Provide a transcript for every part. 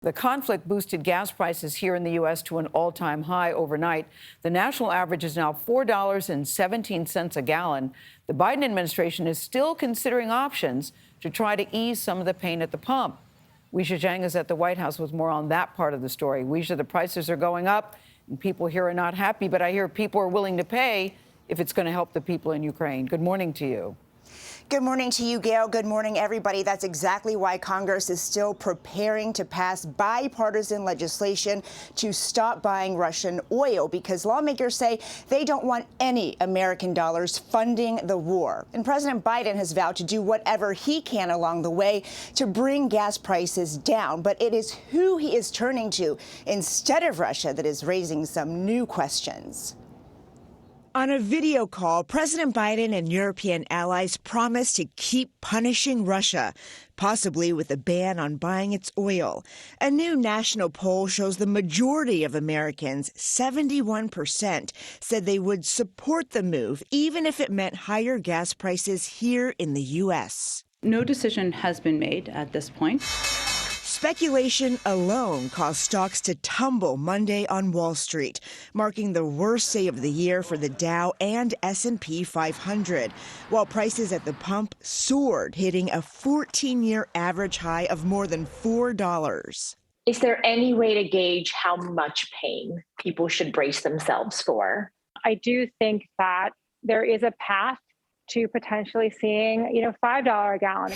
The conflict boosted gas prices here in the U.S. to an all-time high overnight. The national average is now $4.17 a gallon. The Biden administration is still considering options to try to ease some of the pain at the pump. Weijia Jiang is at the White House with more on that part of the story. Weijia, the prices are going up, and people here are not happy, but I hear people are willing to pay if it's going to help the people in Ukraine. Good morning to you. Good morning to you, Gayle. Good morning, everybody. That's exactly why Congress is still preparing to pass bipartisan legislation to stop buying Russian oil, because lawmakers say they don't want any American dollars funding the war. And President Biden has vowed to do whatever he can along the way to bring gas prices down. But it is who he is turning to instead of Russia that is raising some new questions. On a video call, President Biden and European allies promised to keep punishing Russia, possibly with a ban on buying its oil. A new national poll shows the majority of Americans, 71%, said they would support the move, even if it meant higher gas prices here in the U.S. No decision has been made at this point. Speculation alone caused stocks to tumble Monday on Wall Street, marking the worst day of the year for the Dow and S&P 500, while prices at the pump soared, hitting a 14-year average high of more than $4. Is there any way to gauge how much pain people should brace themselves for? I do think that there is a path to potentially seeing, $5 a gallon.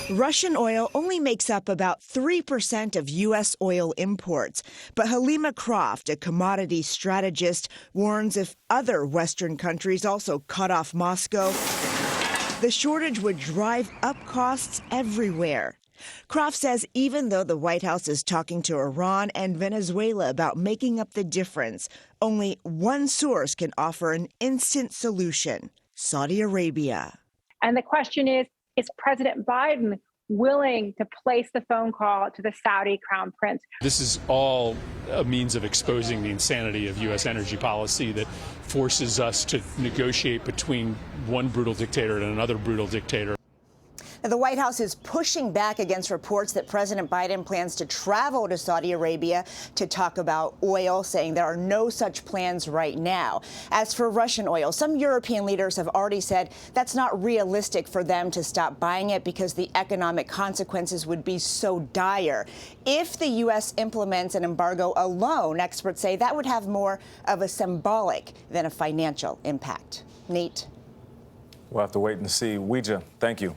Russian oil only makes up about 3% of U.S. oil imports. But Halima Croft, a commodity strategist, warns if other Western countries also cut off Moscow, the shortage would drive up costs everywhere. Croft says even though the White House is talking to Iran and Venezuela about making up the difference, only one source can offer an instant solution: Saudi Arabia. And the question is President Biden willing to place the phone call to the Saudi crown prince? This is all a means of exposing the insanity of U.S. energy policy that forces us to negotiate between one brutal dictator and another brutal dictator. The White House is pushing back against reports that President Biden plans to travel to Saudi Arabia to talk about oil, saying there are no such plans right now. As for Russian oil, some European leaders have already said that's not realistic for them to stop buying it because the economic consequences would be so dire. If the U.S. implements an embargo alone, experts say that would have more of a symbolic than a financial impact. Nate? We'll have to wait and see. Weijia, thank you.